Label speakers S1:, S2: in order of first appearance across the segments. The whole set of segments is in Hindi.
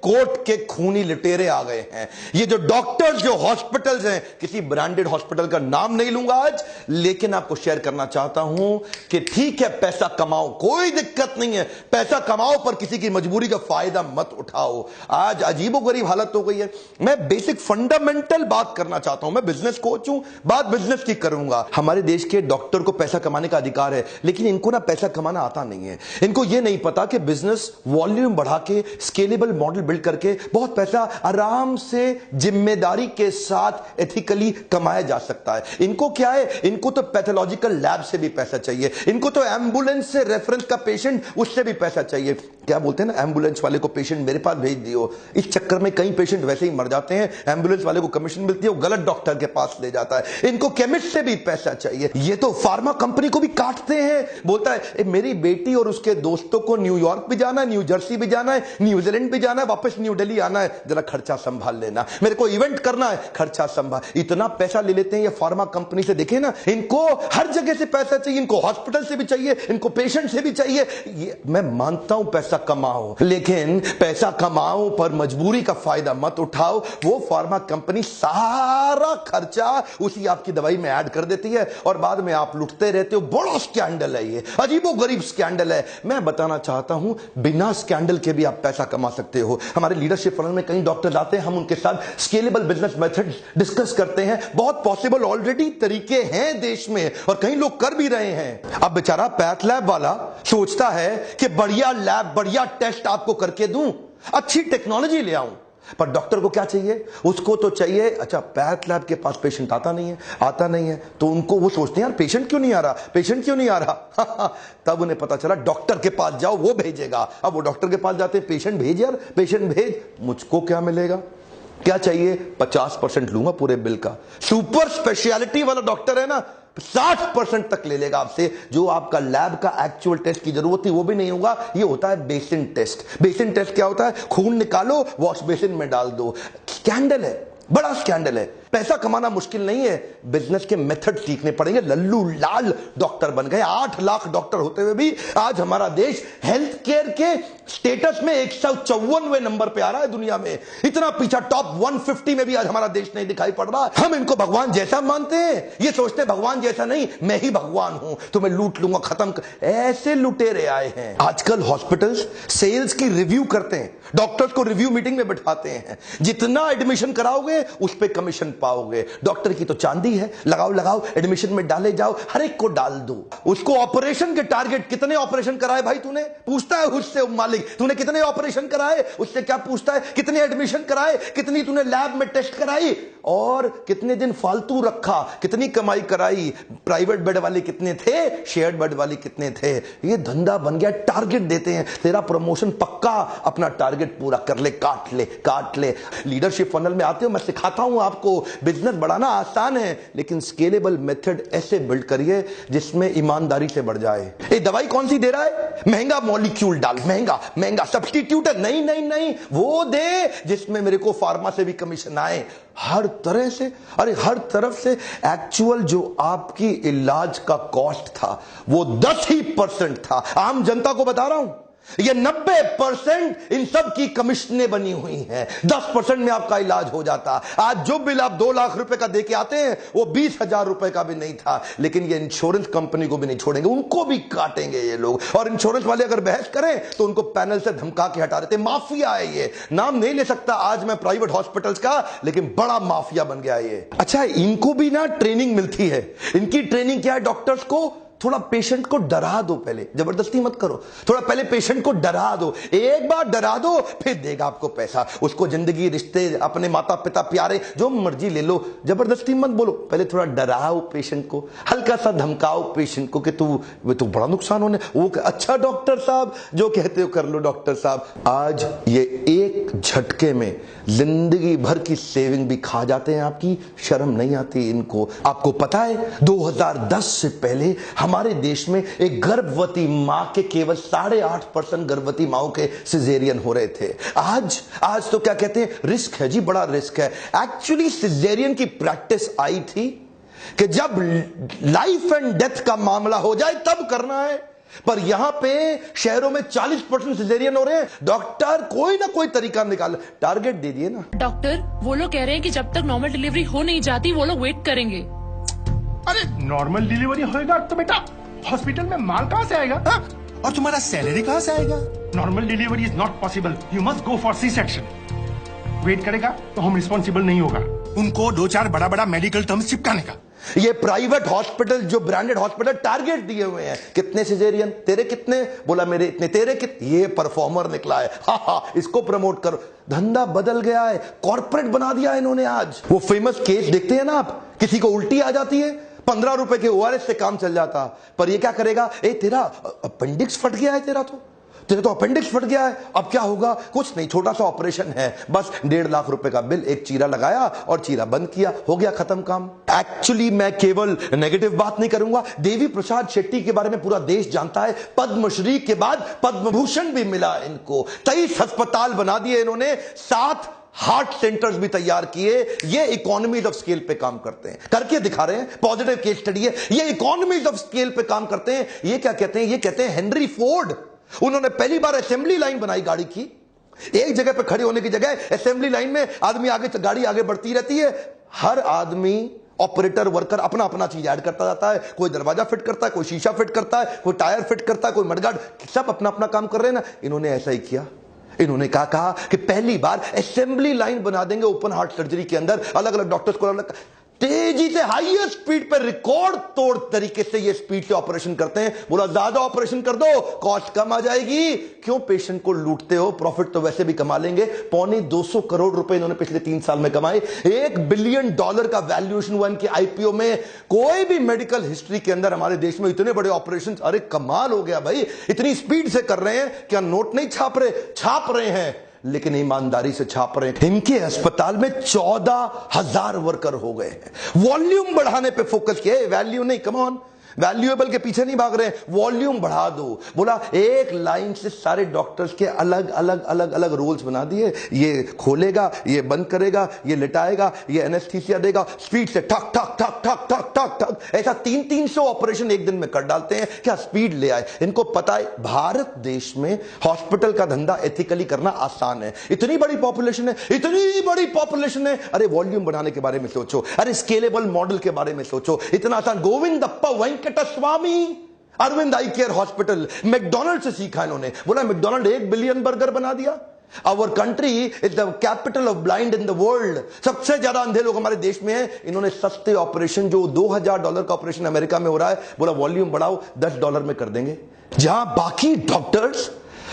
S1: कोर्ट के खूनी लुटेरे आ गए हैं। ये जो डॉक्टर्स, जो हॉस्पिटल्स हैं, किसी ब्रांडेड हॉस्पिटल का नाम नहीं लूंगा आज, लेकिन आपको शेयर करना चाहता हूं कि ठीक है, पैसा कमाओ, कोई दिक्कत नहीं है, पैसा कमाओ, पर किसी की मजबूरी का फायदा मत उठाओ। आज अजीबोगरीब हालत हो गई है। मैं बेसिक फंडामेंटल बात करना चाहता हूं। मैं बिजनेस कोच हूं, बात बिजनेस की करूंगा। हमारे देश के डॉक्टर को पैसा कमाने का अधिकार है, लेकिन इनको ना पैसा कमाना आता नहीं है। इनको यह नहीं पता कि बिजनेस वॉल्यूम बढ़ा के, स्केलेबल मॉडल बिल्ड करके बहुत पैसा आराम से, जिम्मेदारी के साथ, एथिकली कमाया जा सकता है। इनको क्या है, इनको तो पैथोलॉजिकल लैब से भी पैसा चाहिए, इनको तो एम्बुलेंस से रेफरेंस का पेशेंट, उससे भी पैसा चाहिए। क्या बोलते हैं ना, एम्बुलेंस वाले को पेशेंट मेरे पास भेज दियो। इस चक्कर में कई पेशेंट वैसे ही मर जाते हैं। एम्बुलेंस वाले को कमीशन मिलती है, वो गलत डॉक्टर के पास ले जाता है। इनको केमिस्ट से भी पैसा चाहिए। ये तो फार्मा कंपनी को भी काटते हैं। बोलता है मेरी बेटी और उसके दोस्तों को न्यूयॉर्क भी जाना है, न्यू जर्सी भी जाना है, न्यूजीलैंड भी जाना है, वापस न्यू दिल्ली आना है, जरा खर्चा संभाल लेना। मेरे को इवेंट करना है, खर्चा संभाल। इतना पैसा ले लेते हैं ये फार्मा कंपनी से। देखे ना, इनको हर जगह से पैसा चाहिए, इनको हॉस्पिटल से भी चाहिए, इनको पेशेंट से भी चाहिए। ये मैं मानता हूं पैसा कमाओ, लेकिन पैसा कमाओ पर मजबूरी का फायदा मत उठाओ। वो फार्मा कंपनी सारा खर्चा उसी आपकी दवाई में ऐड कर देती है और बाद में आप लुटते रहते हो। बड़ा स्कैंडल है ये, अजीबोगरीब स्कैंडल है। मैं बताना चाहता हूं, बिना स्कैंडल के भी आप पैसा कमा सकते हो। हमारे लीडरशिप फनल में कई डॉक्टर आते हैं, हम उनके साथ स्केलेबल बिजनेस मेथड्स डिस्कस करते हैं। बहुत पॉसिबल ऑलरेडी तरीके हैं देश में और कई लोग कर भी रहे हैं। अब बेचारा पैथ लैब वाला सोचता है कि बढ़िया लैब, बढ़िया टेस्ट आपको करके दूं, अच्छी टेक्नोलॉजी ले आऊं, पर डॉक्टर को क्या चाहिए? उसको तो चाहिए, अच्छा पैथ लैब के पास पेशेंट आता नहीं है, तो उनको वो सोचते हैं यार पेशेंट क्यों नहीं आ रहा, पेशेंट क्यों नहीं आ रहा। तब उन्हें पता चला डॉक्टर के पास जाओ, वो भेजेगा। अब वो डॉक्टर के पास जाते हैं, पेशेंट भेज यार, पेशेंट भेज, मुझको क्या मिलेगा? क्या चाहिए? 50% लूंगा पूरे बिल का। सुपर स्पेशलिटी वाला डॉक्टर है ना, 60% तक ले लेगा आपसे। जो आपका लैब का एक्चुअल टेस्ट की जरूरत थी वो भी नहीं होगा। ये होता है बेसिन टेस्ट। बेसिन टेस्ट क्या होता है? खून निकालो, वॉश बेसिन में डाल दो। स्कैंडल है, बड़ा स्कैंडल है। पैसा कमाना मुश्किल नहीं है, बिजनेस के मेथड सीखने पड़ेंगे। लल्लू लाल डॉक्टर बन गए। 8 लाख डॉक्टर होते हुए भी आज हमारा देश हेल्थ केयर के स्टेटस में 154वें नंबर पे आ रहा है दुनिया में। इतना पीछा, टॉप 150 में भी आज हमारा देश नहीं दिखाई पड़ रहा। हम इनको भगवान जैसा मानते हैं, ये सोचते हैं भगवान जैसा नहीं, मैं ही भगवान हूं, तो मैं लूट लूंगा, खत्म कर। ऐसे लुटेरे आए हैं। आजकल हॉस्पिटल्स सेल्स की रिव्यू करते हैं, डॉक्टर्स को रिव्यू मीटिंग में बिठाते हैं। जितना एडमिशन कराओगे उस पर कमीशन पाओगे। डॉक्टर की तो चांदी है, लगाओ, एडमिशन में डाले जाओ, हर एक को डाल दो। उसको ऑपरेशन के टारगेट, कितने ऑपरेशन कराए भाई तूने, पूछता है उससे मालिक, तूने कितने ऑपरेशन कराए? उससे क्या पूछता है? कितने एडमिशन कराए, कितनी तूने लैब में टेस्ट कराई, और कितने दिन फालतू रखा, कितनी कमाई कराई, प्राइवेट बेड वाले कितने थे, शेयर्ड बेड वाले कितने थे। ये धंधा बन गया। टारगेट देते हैं, तेरा प्रमोशन पक्का, अपना टारगेट पूरा कर ले, काट ले। लीडरशिप फनल में आते हो, मैं सिखाता हूं आपको, बिजनेस बढ़ाना आसान है, लेकिन स्केलेबल मेथड ऐसे बिल्ड करिए जिसमें ईमानदारी से बढ़ जाए। ये दवाई कौन सी दे रहा है? महंगा मॉलिक्यूल डाल, महंगा सब्स्टिट्यूट है। नहीं, वो दे जिसमें मेरे को फार्मा से भी कमीशन आए। हर तरह से, अरे हर तरफ से। एक्चुअल जो आपकी इलाज का कॉस्ट था वो 10% था। आम जनता को बता रहा हूं, ये 90% इन सब की कमीशनें बनी हुई हैं। 10% में आपका इलाज हो जाता। आज जो बिल आप 2 लाख रुपए का देके आते हैं वो 20,000 रुपए का भी नहीं था। लेकिन ये इंश्योरेंस कंपनी को भी नहीं छोड़ेंगे, उनको भी काटेंगे ये लोग। और इंश्योरेंस वाले अगर बहस करें तो उनको पैनल से धमका के हटा देते। माफिया है ये, नाम नहीं ले सकता आज मैं प्राइवेट हॉस्पिटल्स का, लेकिन बड़ा माफिया बन गया ये। अच्छा, इनको भी ना ट्रेनिंग मिलती है। इनकी ट्रेनिंग क्या है? डॉक्टर्स को थोड़ा पेशेंट को डरा दो, पहले जबरदस्ती मत करो, थोड़ा पहले पेशेंट को डरा दो। एक बार डरा दो, फिर देगा आपको पैसा। उसको जिंदगी, रिश्ते, अपने माता पिता, प्यारे, जो मर्जी ले लो, जबरदस्ती मत बोलो। पहले थोड़ा डराओ पेशेंट को, हल्का सा धमकाओ पेशेंट को कि तू बड़ा नुकसान होने। वो अच्छा डॉक्टर साहब, जो कहते हो कर लो डॉक्टर साहब। आज ये एक झटके में जिंदगी भर की सेविंग भी खा जाते हैं आपकी। शर्म नहीं आती इनको। आपको पता है 2010 से पहले हमारे देश में एक गर्भवती मां के केवल 8.5% गर्भवती माओं के सिजेरियन हो रहे थे। आज तो क्या कहते हैं, रिस्क है जी, बड़ा रिस्क है। एक्चुअली सिजेरियन की प्रैक्टिस आई थी कि जब लाइफ एंड डेथ का मामला हो जाए तब करना है। पर यहां पे शहरों में 40% सिजेरियन हो रहे हैं। डॉक्टर कोई ना कोई तरीका निकाल, टारगेट दे दिए ना।
S2: डॉक्टर वो लोग कह रहे हैं कि जब तक नॉर्मल डिलीवरी हो नहीं जाती वो लोग वेट करेंगे।
S3: अरे नॉर्मल डिलीवरी होएगा तो बेटा हॉस्पिटल में माल कहाँ से आएगा? हा? और तुम्हारा सैलरी कहाँ से आएगा? Normal delivery is not possible, you must go for C section. Wait करेगा तो हम रिस्पॉन्सिबल नहीं होगा। उनको 2-4 बड़ा बड़ा मेडिकल टर्म्स चिपकाने का।
S1: ये प्राइवेट हॉस्पिटल, जो ब्रांडेड हॉस्पिटल, टारगेट दिए हुए हैं। कितने सिजेरियन, तेरे कितने, बोला मेरे इतने, तेरे कितने। ये परफॉर्मर निकला है, हा, इसको प्रमोट करो। धंधा बदल गया है, कॉर्पोरेट बना दिया इन्होंने। आज वो फेमस केस देखते हैं ना आप, किसी को उल्टी आ जाती है, 15 रुपए के ORS से काम चल जाता। पर ये क्या करेगा, ए तेरा अपेंडिक्स फट गया है, तेरे तो अपेंडिक्स फट गया है, अब क्या होगा? कुछ नहीं, छोटा सा ऑपरेशन है, बस 1.5 लाख रुपए का बिल, एक चीरा लगाया और चीरा बंद किया, हो गया, खत्म काम। एक्चुअली मैं केवल नेगेटिव बात नहीं करूंगा। देवी प्रसाद शेट्टी के बारे में पूरा देश जानता है। पद्मश्री के बाद पद्म भूषण भी मिला इनको। 23 अस्पताल बना दिए इन्होंने, 7 हार्ट सेंटर्स भी तैयार किए। ये इकोनॉमीज ऑफ स्केल पे काम करते हैं, करके दिखा रहे हैं। पॉजिटिव केस स्टडी है, ये इकोनॉमीज ऑफ स्केल पे काम करते हैं। ये क्या कहते हैं? ये कहते हैं हेनरी फोर्ड। उन्होंने पहली बार असेंबली लाइन बनाई गाड़ी की। एक जगह पे खड़े होने की जगह असेंबली लाइन में आदमी आगे, गाड़ी आगे बढ़ती रहती है। हर आदमी, ऑपरेटर, वर्कर अपना अपना चीज ऐड करता जाता है। कोई दरवाजा फिट करता है, कोई शीशा फिट करता है, कोई टायर फिट करता है, कोई मडगार्ड, सब अपना अपना काम कर रहे हैं ना। इन्होंने ऐसा ही किया। इन्होंने कहा कि पहली बार असेंबली लाइन बना देंगे ओपन हार्ट सर्जरी के अंदर। अलग अलग डॉक्टर्स को अलग तेजी से, हाईएस्ट स्पीड पर, रिकॉर्ड तोड़ तरीके से ये स्पीड से ऑपरेशन करते हैं। बोला ज्यादा ऑपरेशन कर दो, कॉस्ट कम आ जाएगी। क्यों पेशेंट को लूटते हो? प्रॉफिट तो वैसे भी कमा लेंगे। 250 करोड़ रुपए इन्होंने पिछले 3 साल में कमाए। $1 बिलियन का वैल्यूएशन हुआ इनके IPO में। कोई भी मेडिकल हिस्ट्री के अंदर हमारे देश में इतने बड़े ऑपरेशन, अरे कमाल हो गया भाई। इतनी स्पीड से कर रहे हैं, क्या नोट नहीं छाप रहे? छाप रहे हैं, लेकिन ईमानदारी से छाप रहे हैं। इनके अस्पताल में 14,000 वर्कर हो गए हैं। वॉल्यूम बढ़ाने पे फोकस किया, वैल्यू नहीं। कम ऑन, वैल्यूएबल के पीछे नहीं भाग रहे हैं, वॉल्यूम बढ़ा दो। बोला एक लाइन से सारे डॉक्टर्स के अलग अलग अलग अलग रोल्स बना दिए। ये खोलेगा, ये बंद करेगा, ये लिटाएगा, ये एनेस्थीसिया देगा। स्पीड से ठक ठक ठक ठक ठक ठक ठक, ऐसा 300 ऑपरेशन एक दिन में कर डालते हैं। क्या स्पीड ले आए? इनको पता है भारत देश में हॉस्पिटल का धंधा एथिकली करना आसान है। इतनी बड़ी पॉपुलेशन है, इतनी बड़ी पॉपुलेशन है। अरे वॉल्यूम बढ़ाने के बारे में सोचो, अरे स्केलेबल मॉडल के बारे में सोचो। इतना आसान। गोविंदप्पा वेंकटस्वामी, अरविंद आई केयर हॉस्पिटल, मैकडॉनल्ड से सीखा इन्होंने। बोला मैकडॉनल्ड 1 बिलियन बर्गर बना दिया। Our country is the capital of blind in the world. सबसे ज्यादा अंधे लोग हमारे देश में हैं। इन्होंने सस्ते ऑपरेशन, जो $2,000 का ऑपरेशन अमेरिका में हो रहा है, बोला वॉल्यूम बढ़ाओ, $10 में कर देंगे। जहां बाकी डॉक्टर्स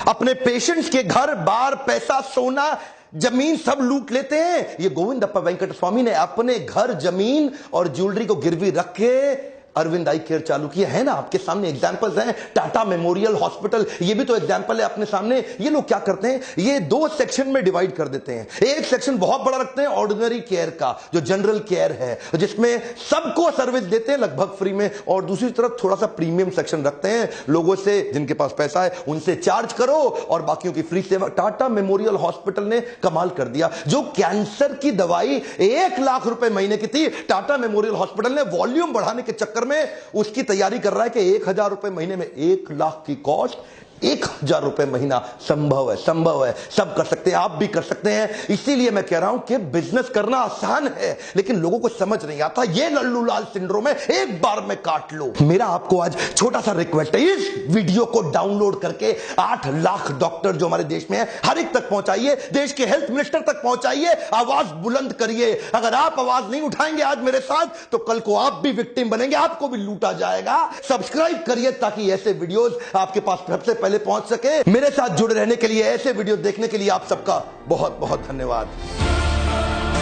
S1: अपने पेशेंट्स के घर बार, पैसा, सोना, जमीन सब लूट लेते हैं, ये गोविंदप्पा वेंकटस्वामी ने अपने घर, जमीन और ज्वेलरी को गिरवी रख के अरविंद आई केयर चालू किया है ना। आपके सामने एग्जांपल्स हैं। टाटा मेमोरियल हॉस्पिटल, ये भी तो एग्जांपल है अपने सामने। ये लोग क्या करते हैं, ये 2 सेक्शन में डिवाइड कर देते हैं। एक सेक्शन बहुत बड़ा रखते हैं ऑर्डिनरी केयर का, जो जनरल केयर है, जिसमें सबको सर्विस देते हैं लगभग फ्री में, और दूसरी तरफ थोड़ा सा प्रीमियम सेक्शन रखते हैं। लोगों से, जिनके पास पैसा है उनसे चार्ज करो और बाकियों की फ्री सेवा। टाटा मेमोरियल हॉस्पिटल ने कमाल कर दिया। जो कैंसर की दवाई 1 लाख रुपए महीने की थी, टाटा मेमोरियल हॉस्पिटल ने वॉल्यूम बढ़ाने के चक्कर में उसकी तैयारी कर रहा है कि 1,000 रुपए महीने में, 1 लाख की कॉस्ट, 1,000 रुपए महीना। संभव है, संभव है, सब कर सकते हैं, आप भी कर सकते हैं। इसीलिए मैं कह रहा हूं कि बिजनेस करना आसान है, लेकिन लोगों को समझ नहीं आता। ये लल्लू लाल सिंड्रोम है, एक बार में काट लो। मेरा आपको आज छोटा सा रिक्वेस्ट है, इस वीडियो को डाउनलोड करके 8 लाख डॉक्टर जो हमारे देश में है, हर एक तक पहुंचाइए। देश के हेल्थ मिनिस्टर तक पहुंचाइए, आवाज बुलंद करिए। अगर आप आवाज नहीं उठाएंगे आज मेरे साथ, तो कल को आप भी विक्टिम बनेंगे, आपको भी लूटा जाएगा। सब्सक्राइब करिए ताकि ऐसे वीडियोस आपके पास सबसे पहले पहुंच सके। मेरे साथ जुड़े रहने के लिए, ऐसे वीडियो देखने के लिए आप सबका बहुत बहुत धन्यवाद।